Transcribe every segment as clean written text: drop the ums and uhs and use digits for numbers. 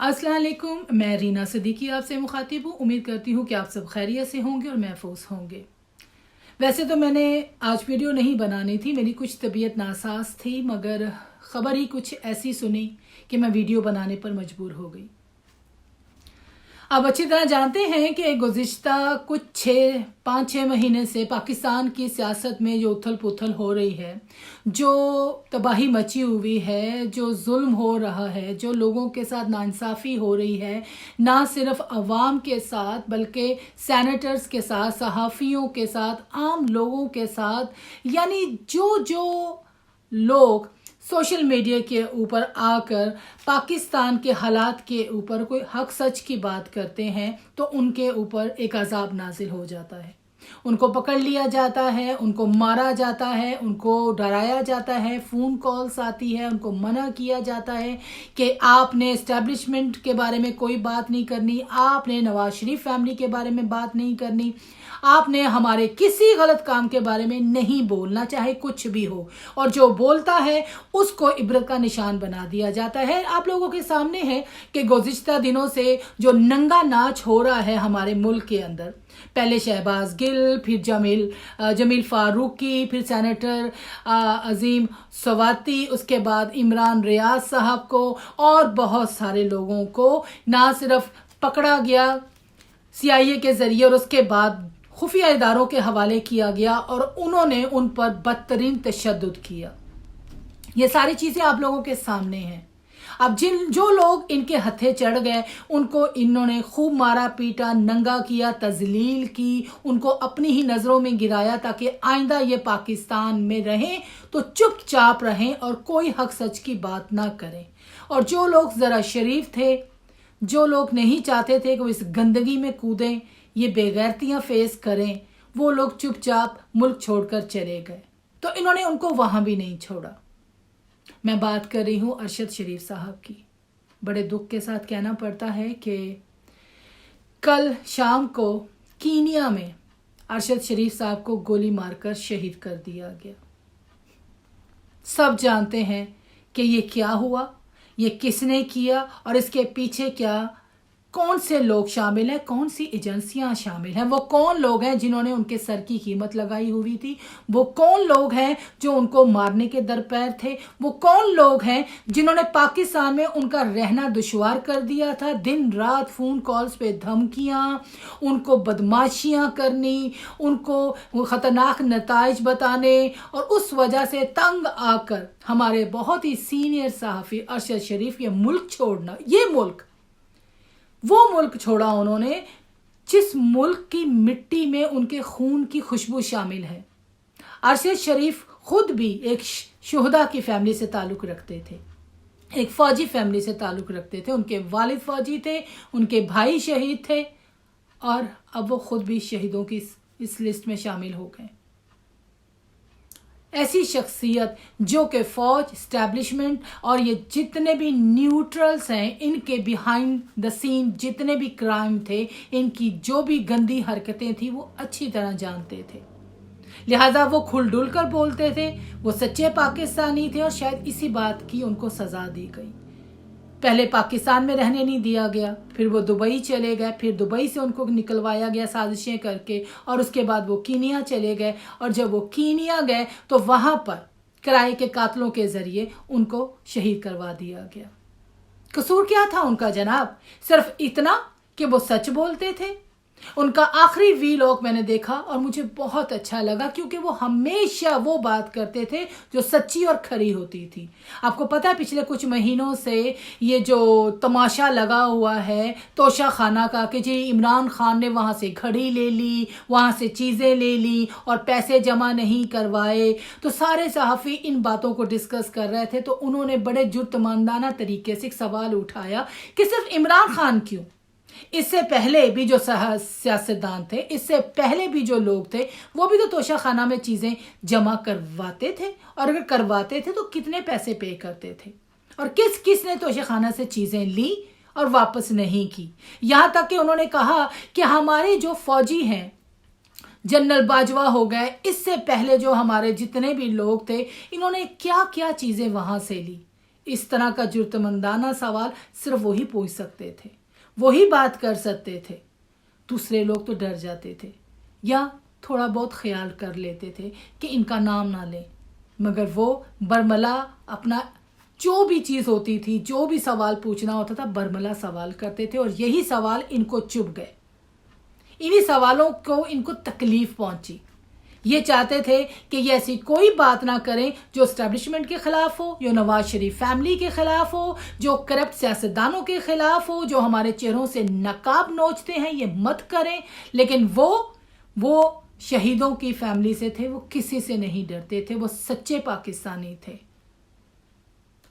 अस्सलाम वालेकुम, मैं रीना सिद्दीकी आपसे मुखातिब हूँ। उम्मीद करती हूँ कि आप सब खैरियत से होंगे और महफूज होंगे। वैसे तो मैंने आज वीडियो नहीं बनानी थी, मेरी कुछ तबीयत नासाज थी, मगर ख़बर ही कुछ ऐसी सुनी कि मैं वीडियो बनाने पर मजबूर हो गई। आप अच्छी तरह जानते हैं कि गुज़िश्ता कुछ 5-6 महीने से पाकिस्तान की सियासत में जो उथल पुथल हो रही है, जो तबाही मची हुई है, जो जुल्म हो रहा है, जो लोगों के साथ नाइंसाफ़ी हो रही है, ना सिर्फ अवाम के साथ बल्कि सैनेटर्स के साथ, सहाफ़ियों के साथ, आम लोगों के साथ, यानी जो लोग सोशल मीडिया के ऊपर आकर पाकिस्तान के हालात के ऊपर कोई हक सच की बात करते हैं तो उनके ऊपर एक अजाब नाजिल हो जाता है। उनको पकड़ लिया जाता है, उनको मारा जाता है, उनको डराया जाता है, फ़ोन कॉल्स आती है, उनको मना किया जाता है कि आपने इस्टेब्लिशमेंट के बारे में कोई बात नहीं करनी, आपने नवाज शरीफ फैमिली के बारे में बात नहीं करनी, आपने हमारे किसी गलत काम के बारे में नहीं बोलना, चाहे कुछ भी हो। और जो बोलता है उसको इबरत का निशान बना दिया जाता है। आप लोगों के सामने है कि गुज़िश्ता दिनों से जो नंगा नाच हो रहा है हमारे मुल्क के अंदर, पहले शहबाज गिल, फिर जमील फारूकी, फिर सेनेटर अजीम स्वाति, उसके बाद इमरान रियाज साहब को और बहुत सारे लोगों को ना सिर्फ पकड़ा गया CIA के ज़रिए और उसके बाद खुफिया इदारों के हवाले किया गया और उन्होंने उन पर बदतरीन तशद्दुद किया। ये सारी चीज़ें आप लोगों के सामने हैं। अब जो लोग इनके हथे चढ़ गए उनको इन्होंने खूब मारा पीटा, नंगा किया, तजलील की, उनको अपनी ही नज़रों में गिराया ताकि आइंदा ये पाकिस्तान में रहें तो चुपचाप रहें और कोई हक सच की बात ना करें। और जो लोग ज़रा शरीफ थे, जो लोग नहीं चाहते थे कि वो इस गंदगी में कूदें, ये बेगैरतियाँ फेस करें, वो लोग चुपचाप मुल्क छोड़कर चले गए। तो इन्होंने उनको वहाँ भी नहीं छोड़ा। मैं बात कर रही हूँ अरशद शरीफ साहब की। बड़े दुख के साथ कहना पड़ता है कि कल शाम को कीनिया में अरशद शरीफ साहब को गोली मारकर शहीद कर दिया गया। सब जानते हैं कि ये क्या हुआ, ये किसने किया और इसके पीछे कौन से लोग शामिल हैं, कौन सी एजेंसियां शामिल हैं, वो कौन लोग हैं जिन्होंने उनके सर की कीमत लगाई हुई थी, वो कौन लोग हैं जो उनको मारने के दरपैर थे, वो कौन लोग हैं जिन्होंने पाकिस्तान में उनका रहना दुश्वार कर दिया था, दिन रात फ़ोन कॉल्स पे धमकियां, उनको बदमाशियां करनी, उनको ख़तरनाक नताइज बताने और उस वजह से तंग आकर हमारे बहुत ही सीनियर सहाफ़ी अरशद शरीफ ये मुल्क छोड़ना, ये वो मुल्क छोड़ा उन्होंने जिस मुल्क की मिट्टी में उनके खून की खुशबू शामिल है। अरशद शरीफ खुद भी एक शुहदा की फैमिली से ताल्लुक़ रखते थे, एक फ़ौजी फैमिली से ताल्लुक़ रखते थे। उनके वालिद फ़ौजी थे, उनके भाई शहीद थे और अब वो खुद भी शहीदों की इस लिस्ट में शामिल हो गए। ऐसी शख्सियत जो कि फ़ौज, इस्टेब्लिशमेंट और ये जितने भी न्यूट्रल्स हैं, इनके बिहाइंड द सीन जितने भी क्राइम थे, इनकी जो भी गंदी हरकतें थी वो अच्छी तरह जानते थे। लिहाजा वो खुलडुल कर बोलते थे, वो सच्चे पाकिस्तानी थे और शायद इसी बात की उनको सज़ा दी गई। पहले पाकिस्तान में रहने नहीं दिया गया, फिर वो दुबई चले गए, फिर दुबई से उनको निकलवाया गया साजिशें करके और उसके बाद वो कीनिया चले गए और जब वो कीनिया गए तो वहाँ पर किराए के कातलों के ज़रिए उनको शहीद करवा दिया गया। कसूर क्या था उनका जनाब? सिर्फ इतना कि वो सच बोलते थे। उनका आखिरी वीलॉग मैंने देखा और मुझे बहुत अच्छा लगा क्योंकि वो हमेशा वो बात करते थे जो सच्ची और खरी होती थी। आपको पता है पिछले कुछ महीनों से ये जो तमाशा लगा हुआ है तोशा खाना का कि जी इमरान खान ने वहाँ से घड़ी ले ली, वहाँ से चीज़ें ले ली और पैसे जमा नहीं करवाए, तो सारे सहाफ़ी इन बातों को डिस्कस कर रहे थे। तो उन्होंने बड़े जुर्तमंदाना तरीके से एक सवाल उठाया कि सिर्फ इमरान खान क्यों, इससे पहले भी जो सियासतदान थे, इससे पहले भी जो लोग थे, वो भी तो तोशा खाना में चीज़ें जमा करवाते थे और अगर करवाते थे तो कितने पैसे पे करते थे और किस ने तोशा खाना से चीज़ें ली और वापस नहीं की। यहाँ तक कि उन्होंने कहा कि हमारे जो फौजी हैं, जनरल बाजवा हो गए, इससे पहले जो हमारे जितने भी लोग थे, इन्होंने क्या क्या चीज़ें वहाँ से ली। इस तरह का जुर्तमंदाना सवाल सिर्फ वही पूछ सकते थे, वही बात कर सकते थे। दूसरे लोग तो डर जाते थे या थोड़ा बहुत ख्याल कर लेते थे कि इनका नाम ना लें, मगर वो बरमला अपना जो भी चीज़ होती थी, जो भी सवाल पूछना होता था, बरमला सवाल करते थे और यही सवाल इनको चुभ गए। इन्हीं सवालों को इनको तकलीफ पहुंची। ये चाहते थे कि ये ऐसी कोई बात ना करें जो एस्टेब्लिशमेंट के खिलाफ हो, जो नवाज शरीफ फैमिली के खिलाफ हो, जो करप्ट सियासतदानों के खिलाफ हो, जो हमारे चेहरों से नकाब नोचते हैं, ये मत करें। लेकिन वो शहीदों की फैमिली से थे, वो किसी से नहीं डरते थे, वो सच्चे पाकिस्तानी थे।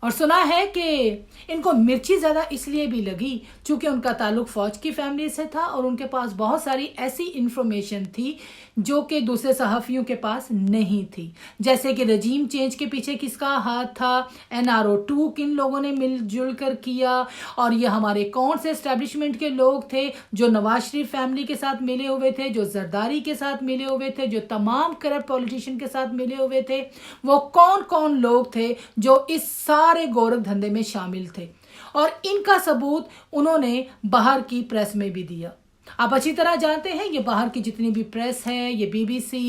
और सुना है कि इनको मिर्ची ज़्यादा इसलिए भी लगी क्योंकि उनका ताल्लुक फ़ौज की फैमिली से था और उनके पास बहुत सारी ऐसी इंफॉर्मेशन थी जो कि दूसरे सहाफ़ियों के पास नहीं थी, जैसे कि रजीम चेंज के पीछे किसका हाथ था, NRO 2 किन लोगों ने मिलजुल कर किया, और ये हमारे कौन से एस्टेब्लिशमेंट के लोग थे जो नवाज शरीफ फैमिली के साथ मिले हुए थे, जो जरदारी के साथ मिले हुए थे, जो तमाम करप्ट पॉलिटिशियन के साथ मिले हुए थे। वो कौन कौन लोग थे जो इस सारे गोरख धंधे में शामिल थे, और इनका सबूत उन्होंने बाहर की प्रेस में भी दिया। आप अच्छी तरह जानते हैं ये बाहर की जितनी भी प्रेस है, ये BBC,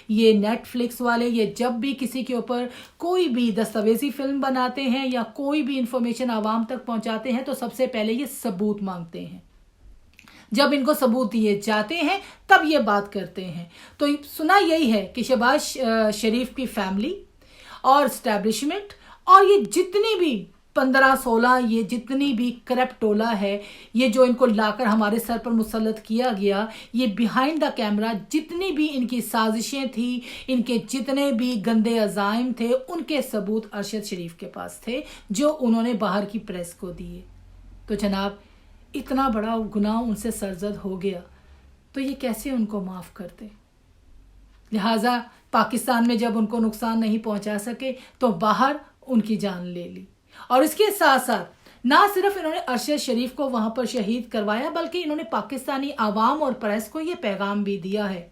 ये नेटफ्लिक्स वाले, ये जब भी किसी के ऊपर कोई भी दस्तावेजी फिल्म बनाते हैं या कोई भी इंफॉर्मेशन आवाम तक पहुंचाते हैं तो सबसे पहले ये सबूत मांगते हैं। जब इनको सबूत दिए जाते हैं तब ये बात करते हैं। तो सुना यही है कि शहबाज शरीफ की फैमिली और एस्टेब्लिशमेंट और ये जितनी भी 15-16 ये जितनी भी करप्ट टोला है, ये जो इनको लाकर हमारे सर पर मुसल्लत किया गया, ये बिहाइंड द कैमरा जितनी भी इनकी साजिशें थी, इनके जितने भी गंदे अज़ाइम थे, उनके सबूत अरशद शरीफ के पास थे जो उन्होंने बाहर की प्रेस को दिए। तो जनाब, इतना बड़ा गुनाह उनसे सरजद हो गया तो ये कैसे उनको माफ़ करते। लिहाजा पाकिस्तान में जब उनको नुकसान नहीं पहुंचा सके तो बाहर उनकी जान ले ली। और इसके साथ साथ ना सिर्फ इन्होंने अरशद शरीफ को वहां पर शहीद करवाया, बल्कि इन्होंने पाकिस्तानी आवाम और प्रेस को ये पैगाम भी दिया है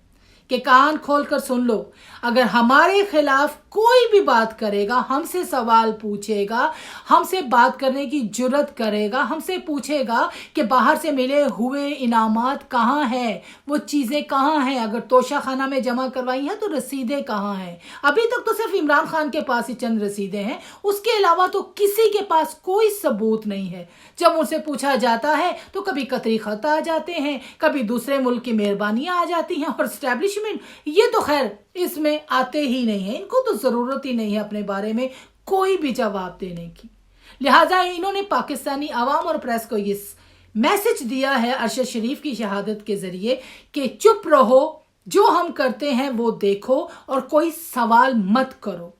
कि कान खोलकर सुन लो, अगर हमारे खिलाफ कोई भी बात करेगा, हमसे सवाल पूछेगा, हमसे बात करने की जुर्रत करेगा, हमसे पूछेगा कि बाहर से मिले हुए इनामात कहाँ हैं, वो चीज़ें कहाँ हैं, अगर तोशा खाना में जमा करवाई हैं तो रसीदें कहाँ हैं। अभी तक तो सिर्फ इमरान खान के पास ही चंद रसीदें हैं, उसके अलावा तो किसी के पास कोई सबूत नहीं है। जब उनसे पूछा जाता है तो कभी कतरी खत आ जाते हैं, कभी दूसरे मुल्क की मेहरबानियाँ आ जाती हैं, और एस्टेब्लिशमेंट ये तो खैर इसमें आते ही नहीं है, इनको तो ज़रूरत ही नहीं है अपने बारे में कोई भी जवाब देने की। लिहाजा इन्होंने पाकिस्तानी आवाम और प्रेस को ये मैसेज दिया है अरशद शरीफ की शहादत के ज़रिए कि चुप रहो, जो हम करते हैं वो देखो और कोई सवाल मत करो।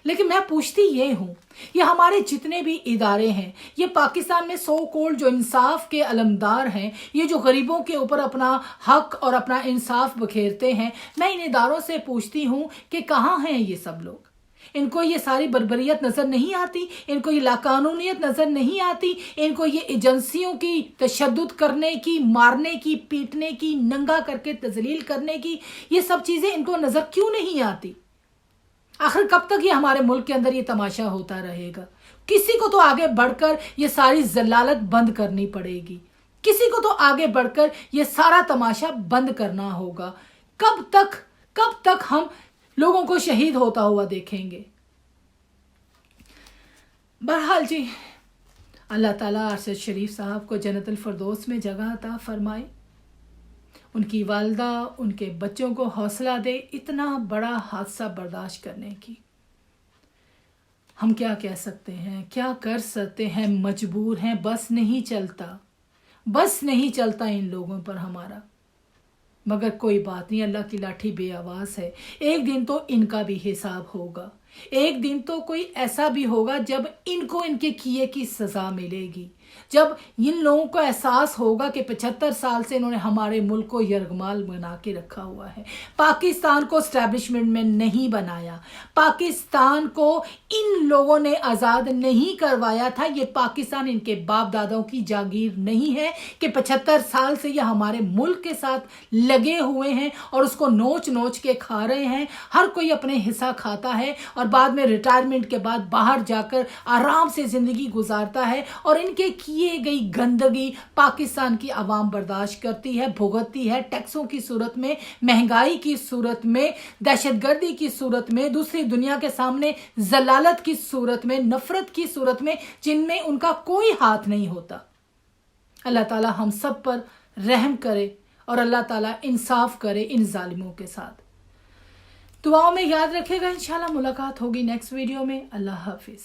लेकिन मैं पूछती ये हूँ, ये हमारे जितने भी इदारे हैं, ये पाकिस्तान में सो कॉल्ड जो इंसाफ के अलमदार हैं, ये जो गरीबों के ऊपर अपना हक और अपना इंसाफ बखेरते हैं, मैं इन इदारों से पूछती हूँ कि कहाँ हैं ये सब लोग। इनको ये सारी बर्बरियत नज़र नहीं आती, इनको ये लाकानूनियत नज़र नहीं आती, इनको ये एजेंसियों की तशद्दुद करने की, मारने की, पीटने की, नंगा करके तजलील करने की, ये सब चीज़ें इनको नज़र क्यों नहीं आती। आखिर कब तक ये हमारे मुल्क के अंदर ये तमाशा होता रहेगा। किसी को तो आगे बढ़कर ये सारी जलालत बंद करनी पड़ेगी, किसी को तो आगे बढ़कर ये सारा तमाशा बंद करना होगा। कब तक हम लोगों को शहीद होता हुआ देखेंगे। बहरहाल जी, अल्लाह ताला अरशद शरीफ साहब को जन्नतुल फिरदौस में जगह अता फरमाए, उनकी वालदा, उनके बच्चों को हौसला दे इतना बड़ा हादसा बर्दाश्त करने की। हम क्या कह सकते हैं, क्या कर सकते हैं, मजबूर हैं, बस नहीं चलता इन लोगों पर हमारा। मगर कोई बात नहीं, अल्लाह की लाठी बेआवाज़ है। एक दिन तो इनका भी हिसाब होगा, एक दिन तो कोई ऐसा भी होगा जब इनको इनके किए की सज़ा मिलेगी। जब इन लोगों को एहसास होगा कि 75 साल से इन्होंने हमारे मुल्क को यरगमाल बना के रखा हुआ है, पाकिस्तान को एस्टैब्लिशमेंट में नहीं बनाया, पाकिस्तान को इन लोगों ने आज़ाद नहीं करवाया था। ये पाकिस्तान इनके बाप दादाओं की जागीर नहीं है कि 75 साल से ये हमारे मुल्क के साथ लगे हुए हैं और उसको नोच नोच के खा रहे हैं। हर कोई अपने हिस्सा खाता है और बाद में रिटायरमेंट के बाद बाहर जाकर आराम से ज़िंदगी गुजारता है और इनके किए गई गंदगी पाकिस्तान की आवाम बर्दाश्त करती है, भुगतती है, टैक्सों की सूरत में, महंगाई की सूरत में, दहशतगर्दी की सूरत में, दूसरी दुनिया के सामने जलालत की सूरत में, नफरत की सूरत में, जिनमें उनका कोई हाथ नहीं होता। अल्लाह ताला हम सब पर रहम करे और अल्लाह ताला इंसाफ करे इन जालिमों के साथ। दुआओं में याद रखेगा। इंशाल्लाह मुलाकात होगी नेक्स्ट वीडियो में। अल्लाह हाफिज।